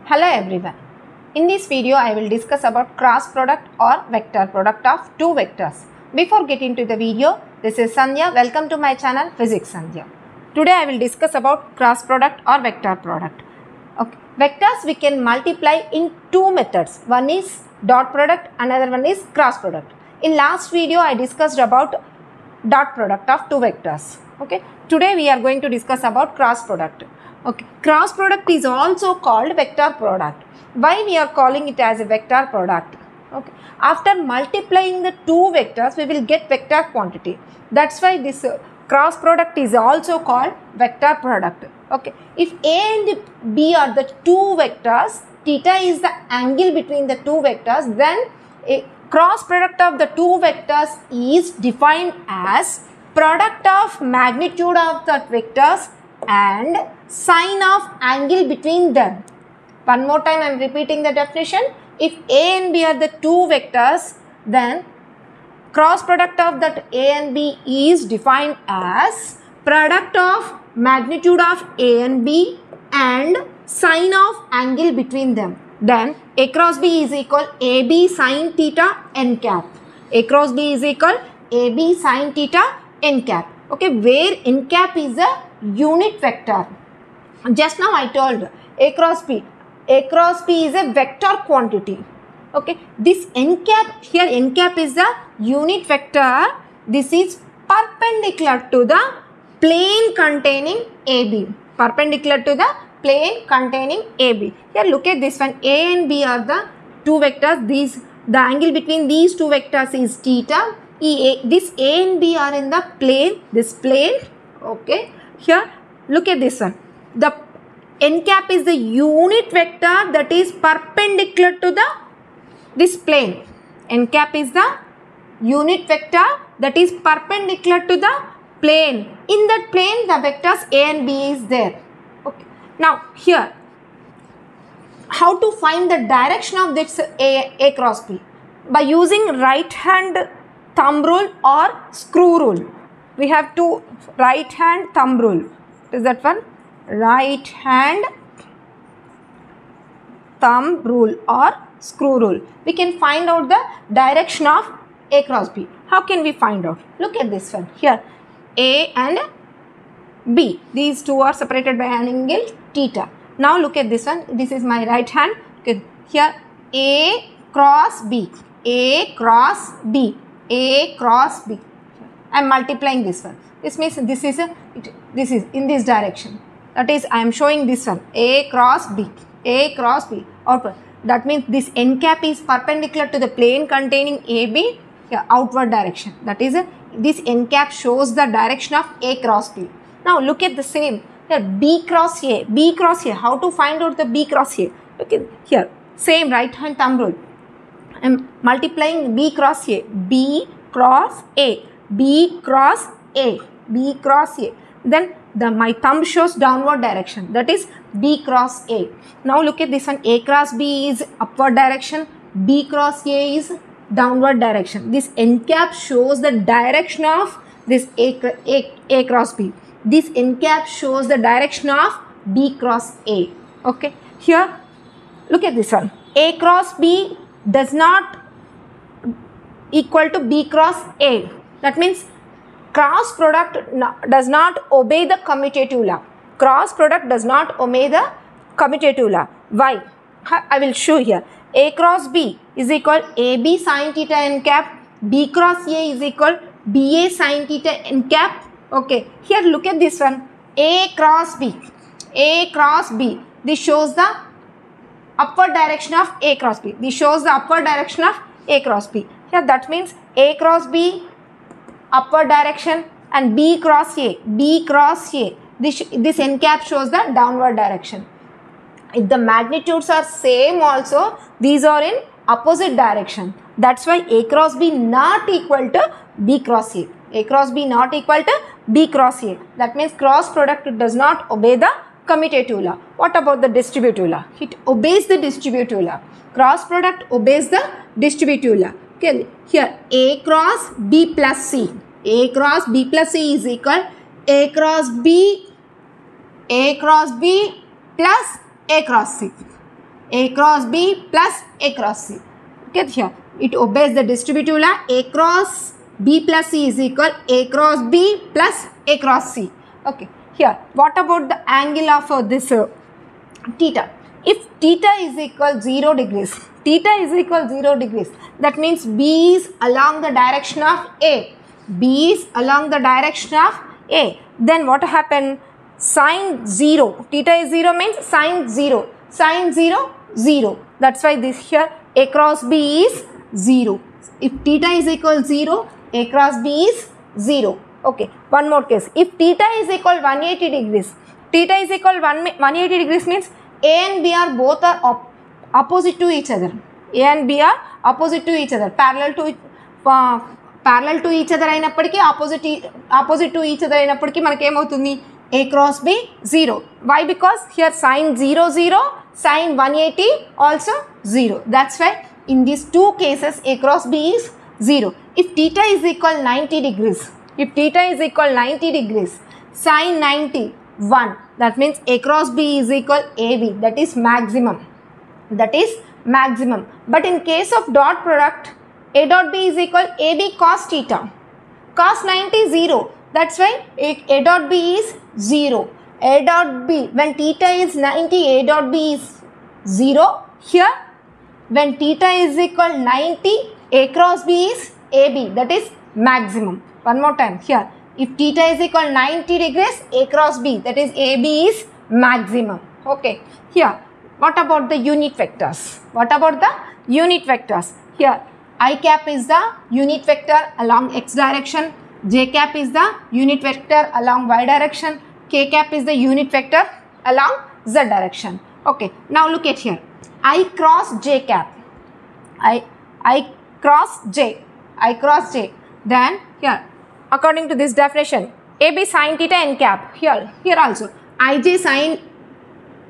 Hello everyone. In this video I will discuss about cross product or vector product of two vectors. Before getting to the video, this is Sandhya. Welcome to my channel Physics Sandhya. Today I will discuss about cross product or vector product. Okay. Vectors we can multiply in two methods. One is dot product, another one is cross product. In last video I discussed about dot product of two vectors. Okay. Today we are going to discuss about cross product. Okay. Cross product is also called vector product. Why we are calling it as a vector product? Okay. After multiplying the two vectors, we will get vector quantity. That's why this cross product is also called vector product. Okay. If A and B are the two vectors, theta is the angle between the two vectors, then a cross product of the two vectors is defined as product of magnitude of the vectors and sine of angle between them. One more time I am repeating the definition. If A and B are the two vectors, then cross product of that A and B is defined as product of magnitude of A and B and sine of angle between them. Then A cross B is equal AB sine theta n cap. A cross B is equal AB sine theta n cap. Okay, where n cap is a unit vector. Just now I told A cross B. A cross B is a vector quantity. Okay, this n cap, here n cap is the unit vector. This is perpendicular to the plane containing AB. Perpendicular to the plane containing AB. Here look at this one. A and B are the two vectors. The angle between these two vectors is theta. This A and B are in the plane. This plane. Okay. Here look at this one. The n cap is the unit vector that is perpendicular to this plane. N cap is the unit vector that is perpendicular to the plane. In that plane the vectors A and B is there. Okay. Now here, how to find the direction of this A cross B? By using right hand thumb rule or screw rule. We have to right hand thumb rule. Is that one? Right hand thumb rule or screw rule. We can find out the direction of A cross B. How can we find out? Look at this one. Here A and B. These two are separated by an angle theta. Now look at this one. This is my right hand. Okay. Here A cross B. A cross B. A cross B. I am multiplying this one. This means this is in this direction. That is, I am showing this one. A cross B. A cross B. Outward. That means this n cap is perpendicular to the plane containing AB. Yeah, outward direction. That is, this n cap shows the direction of A cross B. Now look at the same. Here B cross A. B cross A. How to find out the B cross A? Look at here. Same right hand thumb rule. I am multiplying B cross A. B cross A. B cross A. B cross A. Then my thumb shows downward direction. That is B cross A. Now look at this one. A cross B is upward direction. B cross A is downward direction. This n cap shows the direction of this A cross B. This n cap shows the direction of B cross A. Okay. Here look at this one. A cross B does not equal to B cross A. That means cross product does not obey the commutative law. Cross product does not obey the commutative law. Why? I will show here. A cross B is equal AB sine theta n cap. B cross A is equal BA sine theta n cap. Okay. Here look at this one. A cross B. A cross B. This shows the upward direction of A cross B. This shows the upward direction of A cross B. Here that means A cross B upward direction and B cross A. B cross A. This n cap shows the downward direction. If the magnitudes are same also, these are in opposite direction. That's why A cross B not equal to B cross A. A cross B not equal to B cross A. That means cross product does not obey the commutative law. What about the distributive law? It obeys the distributive law. Cross product obeys the distributive law. Okay. Here A cross B plus C. A cross B plus C is equal A cross B plus A cross C. A cross B plus A cross C. Okay, here it obeys the distributive law. A cross B plus C is equal A cross B plus A cross C. Okay, here what about the angle of this theta? If theta is equal 0 degrees, theta is equal 0 degrees, that means B is along the direction of A. B is along the direction of A. Then what happened? Sine 0. Theta is 0 means sine 0. Sine 0, 0. That's why this here A cross B is 0. If theta is equal 0, A cross B is 0. Okay. One more case. If theta is equal 180 degrees, theta is equal 180 degrees means A and B are both are opposite to each other. A and B are opposite to each other. Parallel to each other అయినప్పటికీ opposite to each other అయినప్పటికీ మనకి ఏమవుతుంది? A cross B 0. Why? Because here sine 0 0, sine 180 also 0. That's why in these two cases A cross B is 0. If theta is equal 90 degrees, if theta is equal 90 degrees, sine 90 1, that means A cross B is equal AB, that is maximum. That is maximum. But in case of dot product, A dot B is equal AB cos theta. Cos 90 0. That's why A dot B is 0. A dot B, when theta is 90, A dot B is 0. Here, when theta is equal 90, A cross B is AB, that is maximum. One more time here. If theta is equal 90 degrees, A cross B, that is AB is maximum. Okay. Here, what about the unit vectors? What about the unit vectors? Here, I cap is the unit vector along x direction. J cap is the unit vector along y direction. K cap is the unit vector along z direction. Okay. Now look at here. I cross J cap. I cross J. I cross J. Then here, according to this definition, AB sin theta n cap. Here also, IJ sin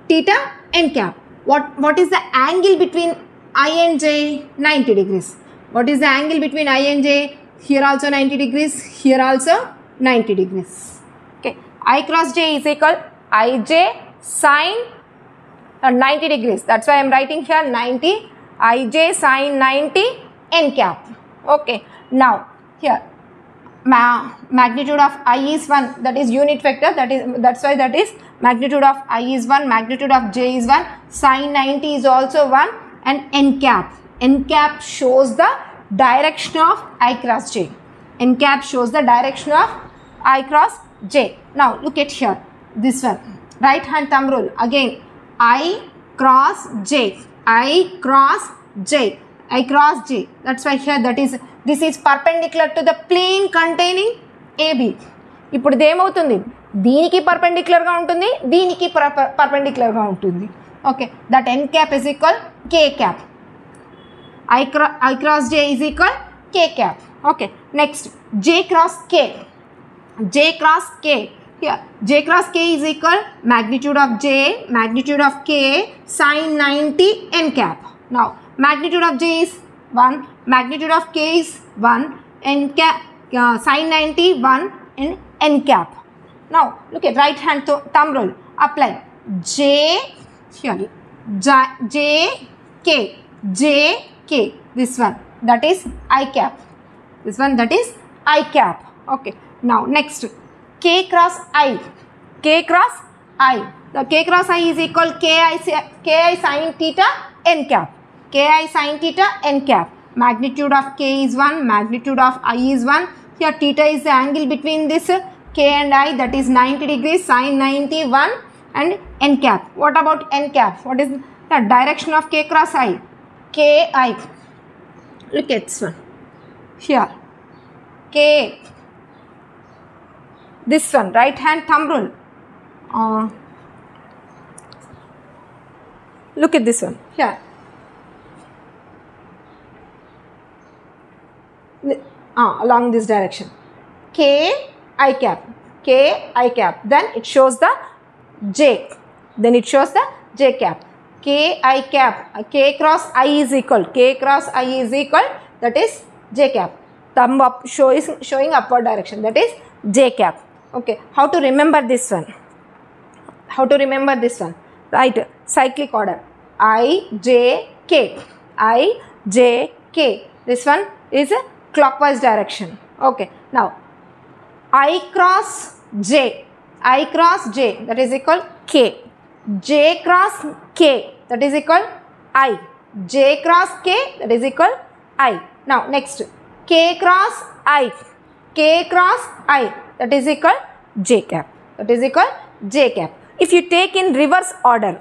theta n cap. What is the angle between I and J? 90 degrees. What is the angle between I and J? Here also 90 degrees. Here also 90 degrees. Okay. I cross J is equal IJ sin 90 degrees. That's why I am writing here 90. IJ sin 90 n cap. Okay. Now here magnitude of I is 1. That is unit vector. That's why that is magnitude of I is 1. Magnitude of J is 1. Sin 90 is also 1. And n cap. N cap shows the direction of I cross J. N cap shows the direction of I cross J. Now look at here. This one. Right hand thumb rule. Again. I cross J. I cross J. I cross J. That's why here this is perpendicular to the plane containing AB. ఇప్పుడు ఇది ఏమవుతుంది? దీనికి perpendicular గా ఉంటుంది, దీనికి perpendicular గా ఉంటుంది. Okay. That n cap is equal K cap. I cross J is equal K cap. Okay. Next, J cross K. J cross K. Here, J cross K is equal magnitude of J, magnitude of K, sin 90 n cap. Now, magnitude of J is 1, magnitude of K is 1, n cap, sin 90 1 and n cap. Now, look at right hand thumb rule. Apply J, here, J, K, J, K. This one, that is I cap. This one, that is I cap. Okay. Now, next, K cross I. K cross I. The K cross I is equal Ki sin theta n cap. Ki sin theta n cap. Magnitude of K is 1. Magnitude of I is 1. Here, theta is the angle between this K and I. That is 90 degrees. Sin 90 1 and n cap. What about n cap? What is the direction of K cross I? Ki. Look at this one. Here. K. This one, right hand thumb rule. Look at this one. Here. Along this direction. K I cap. K I cap. Then it shows the J. Then it shows the J cap. K I cap. K cross I is equal. K cross I is equal. That is J cap. Thumb up showing upward direction. That is J cap. Okay. How to remember this one? How to remember this one? Right. Cyclic order. I, J, K. I, J, K. This one is a clockwise direction. Okay. Now, I cross J. I cross J, that is equal K. J cross K, that is equal I. J cross K, that is equal I. Now, next. K cross I. K cross I, that is equal J cap. That is equal J cap. If you take in reverse order,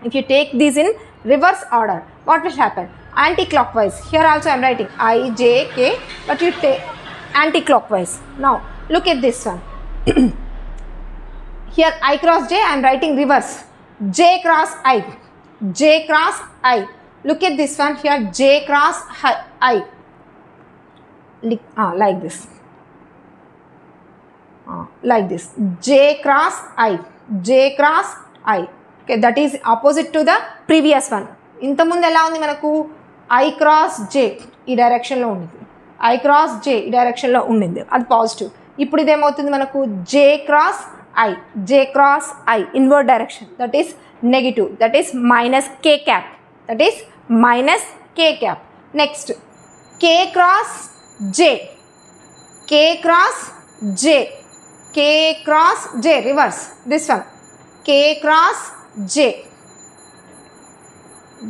if you take these in reverse order, what will happen? Anti-clockwise. Here also I am writing I, J, K, but you take anti-clockwise. Now, look at this one. Here I cross J, I am writing reverse. J cross I. J cross I. Look at this one here, J cross I. Like this. Like this. J cross I. J cross I. Okay, that is opposite to the previous one. ఇంతకుముందు ఎలా ఉంది మనకు I cross J ఈ డైరెక్షన్లో ఉంది. I cross J ఈ డైరెక్షన్లో ఉండింది, అది పాజిటివ్. ఇప్పుడు ఇదేమవుతుంది మనకు J cross I. J cross I inward direction, that is negative, that is minus K cap, that is minus K cap. Next, K cross J. K cross J. K cross J, reverse. This one. K cross J.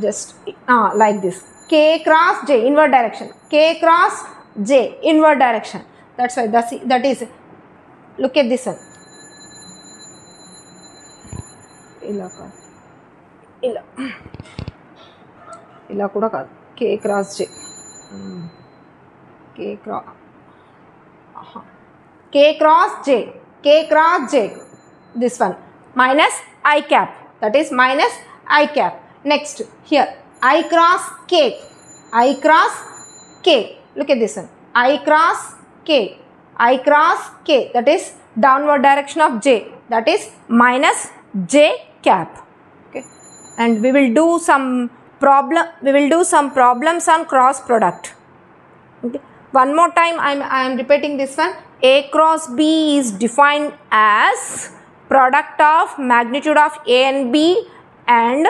Just like this. K cross J, inward direction. K cross J, inward direction. That's why that is. Look at this one. ఇలా కూడా కాదు. K cross J. K cross. K cross J. K cross J. This one. Minus I cap. That is minus I cap. Next, here. I cross K. I cross K. Look at this one. I cross K. I cross K. That is downward direction of J. That is minus J cap. Okay. And we will do some problems on cross product. Okay. One more time I am repeating this one. A cross B is defined as product of magnitude of A and B and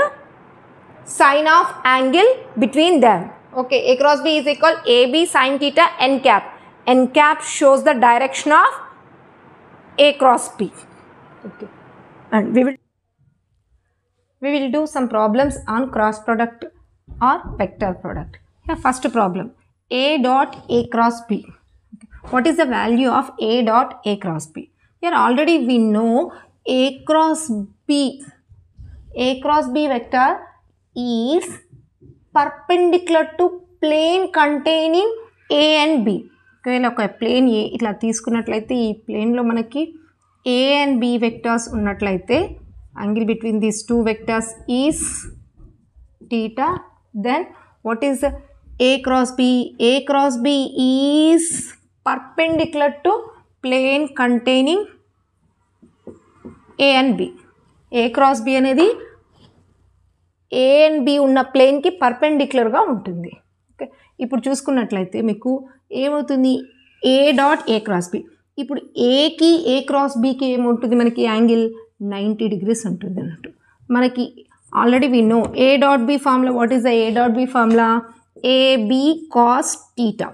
sine of angle between them. Okay, A cross B is equal AB sine theta n cap. N cap shows the direction of A cross B. Okay, and we will do some problems on cross product or vector product. Here, first problem, A dot A cross B. Okay. What is the value of A dot A cross B? Here already we know A cross B. A cross B vector is perpendicular to plane containing A and B. ఒకవేళ ఒక plane ఏ ఇట్లా తీసుకున్నట్లయితే ఈ ప్లేన్లో మనకి A and B vectors ఉన్నట్లయితే angle between these two vectors is theta. Then what is A cross B? A cross B is perpendicular to plane containing A and B. A cross B అనేది A and B ఉన్న ప్లేన్కి పర్పెండిక్యులర్గా ఉంటుంది. Okay, ఇప్పుడు చూసుకున్నట్లయితే మీకు ఏమవుతుంది, A dot A cross B. ఇప్పుడు ఏకి A cross Bకి ఏమవుతుంది, మనకి యాంగిల్ 90 degrees ఉంటుంది అన్నట్టు. మనకి already we know A dot B formula. What is the A dot B formula? AB cos theta.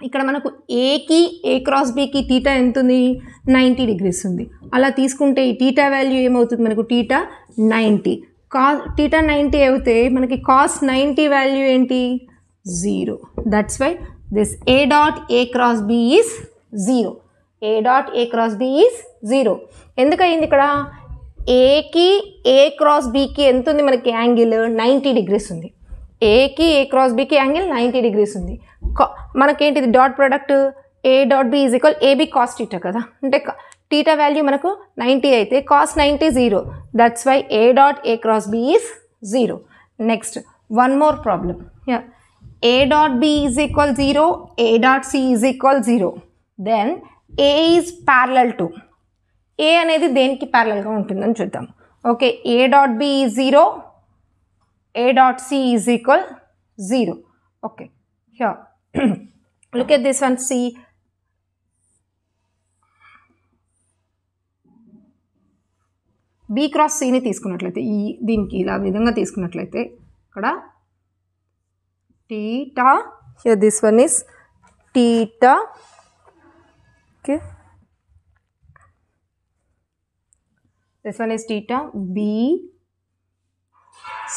ఇక్కడ మనకు ఏకి A క్రాస్ Bకి టీటా ఎంత ఉంది, 90 degrees ఉంది. అలా తీసుకుంటే ఈ టీటా వాల్యూ ఏమవుతుంది మనకు, టీటా 90. టీటా 90 అయితే మనకి కాస్ 90 వాల్యూ ఏంటి, 0. That's why this A dot A cross B is 0. A dot A cross B is 0. ఎందుకయింది ఇక్కడ, ఏకి A క్రాస్ Bకి ఎంత ఉంది మనకి యాంగిల్, 90 degrees ఉంది. ఏకి A క్రాస్ Bకి యాంగిల్ 90 degrees ఉంది. మనకేంటిది dot product A dot B is equal AB cos theta కదా, అంటే టీటా వాల్యూ మనకు 90 అయితే cos 90 0. That's why A dot A cross B is 0. Next one more problem. Here A dot B is equal 0, A dot C is equal 0. Then A is parallel to, A అనేది దేనికి ప్యారలల్గా ఉంటుందని చూద్దాం. Okay, A dot B is 0, A dot C is equal 0. Okay, here look at this one. See, B cross సిని తీసుకున్నట్లయితే దీనికి ఇలా విధంగా తీసుకున్నట్లయితే ఇక్కడ theta, here this one is theta, okay, this one is theta B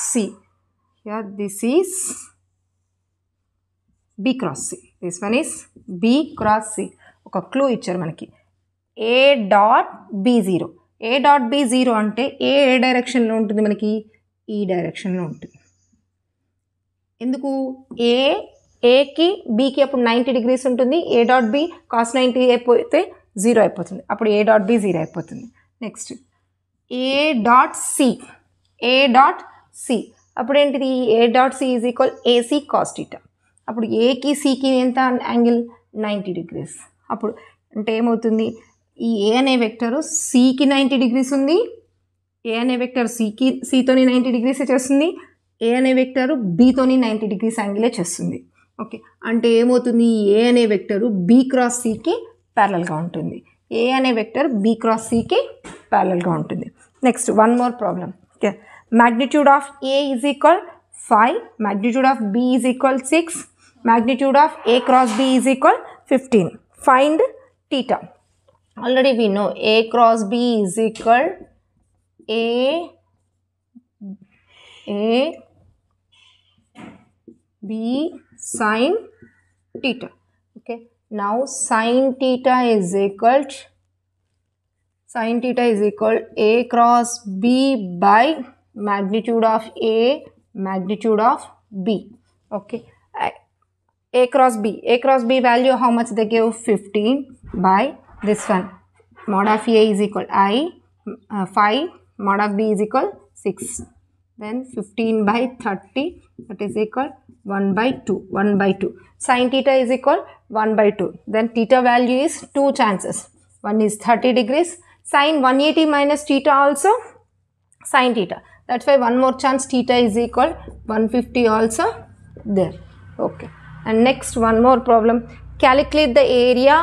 C, here this is B cross C, this one is B cross C. ఒక clue ఇచ్చారు మనకి A dot B0. A dot B0 అంటే ఏ డైరెక్షన్లో ఉంటుంది మనకి ఈ డైరెక్షన్లో ఉంటుంది. ఎందుకు ఏకి బీకి అప్పుడు 90 degrees ఉంటుంది. ఏ డాట్ బి కాస్ 90 అయిపోతే 0 అయిపోతుంది. అప్పుడు ఏ డాట్ బి 0 అయిపోతుంది. నెక్స్ట్ ఏ డాట్ సి అప్పుడు ఏంటిది A dot C is equal AC cos theta. అప్పుడు ఏకి సికి ఎంత యాంగిల్ 90 degrees. అప్పుడు అంటే ఏమవుతుంది ఈ ఏ అనే వెక్టరు సికి 90 degrees ఉంది. ఏ అనే వెక్టర్ సితోని 90 degrees చేస్తుంది. ఏ అనే వెక్టరు బీతోని 90 degrees యాంగిలే చేస్తుంది. ఓకే అంటే ఏమవుతుంది ఏ అనే వెక్టరు బి క్రాస్ సికి ప్యారలల్గా ఉంటుంది. ఏ అనే వెక్టర్ బి క్రాస్ సికి ప్యారలల్గా ఉంటుంది. Next one more problem. Okay magnitude of A is equal 5, magnitude of B is equal 6, magnitude of A cross B is equal 15. Find theta. Already we know A cross B is equal A B sin theta. Okay, now sin theta is equal A cross B by magnitude of A, magnitude of B. Okay, A cross B value how much they give? 15 by this one. Mod of A is equal 5, mod of B is equal 6. Then 15 by 30, that is equal 1 by 2. Sin theta is equal 1 by 2. Then theta value is 2 chances. One is 30 degrees. Sin 180 minus theta also sin theta. That's why one more chance theta is equal 150 also there. Okay. And next one more problem. Calculate the area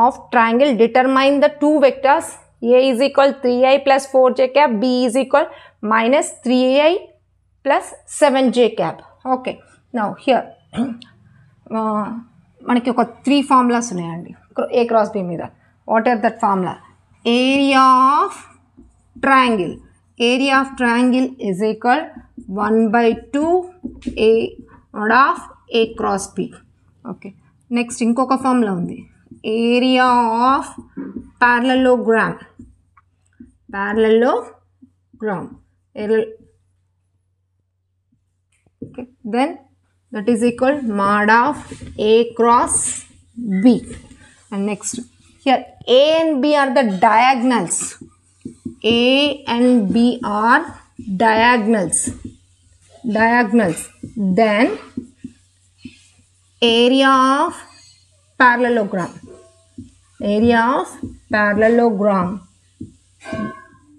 of triangle. Determine the two vectors. A is equal 3i plus 4j cap. B is equal minus 3i plus 7j cap. Okay. Now here మనకి ఒక 3 formulas ఉన్నాయండి A cross B మీద. What are that formula? Area of triangle. Area of triangle is equal 1 by 2 A mod of A cross B. Okay. Next ఇంకొక formula ఉంది. Area of parallelogram. Okay. Then that is equal mod of A cross B. And next here A and B are the diagonals. A and B are diagonals. Then area of parallelogram.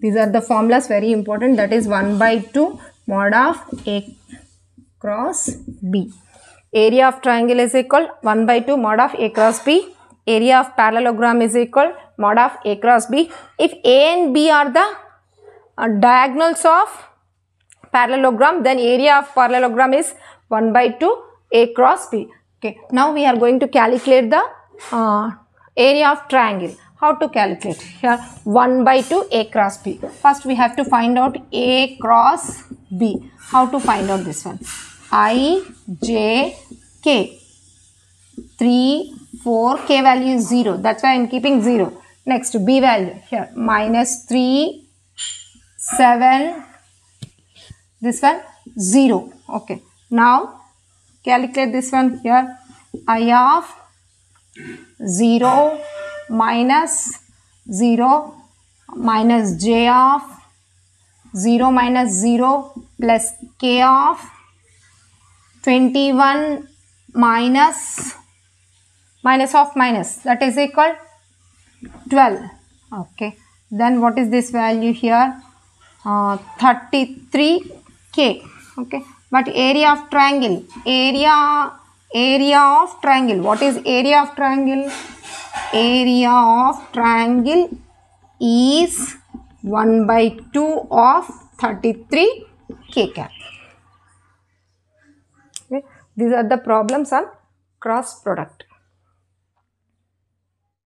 These are the formulas very important. That is 1 by 2 mod of A cross B. Area of triangle is equal 1 by 2 mod of A cross B. Area of parallelogram is equal mod of A cross B. If A and B are the diagonals of parallelogram, then area of parallelogram is 1 by 2 A cross B. Okay. Now we are going to calculate the area of triangle. How to calculate? Here 1 by 2 A cross B. First we have to find out A cross B. How to find out this one? I, J, K. 3, 4, K value is 0. That's why I am keeping 0. Next B value here minus 3, 7, this one 0. Okay. Now calculate this one here. I of 0 minus 0 minus J of 0 minus 0 plus K of 21 minus of minus, that is equal 12. Okay. Then what is this value here? 33K. Okay. But area of triangle. Area of triangle. What is area of triangle? Area of triangle is 1 by 2 of 33 k cap. Okay. These are the problems on cross product.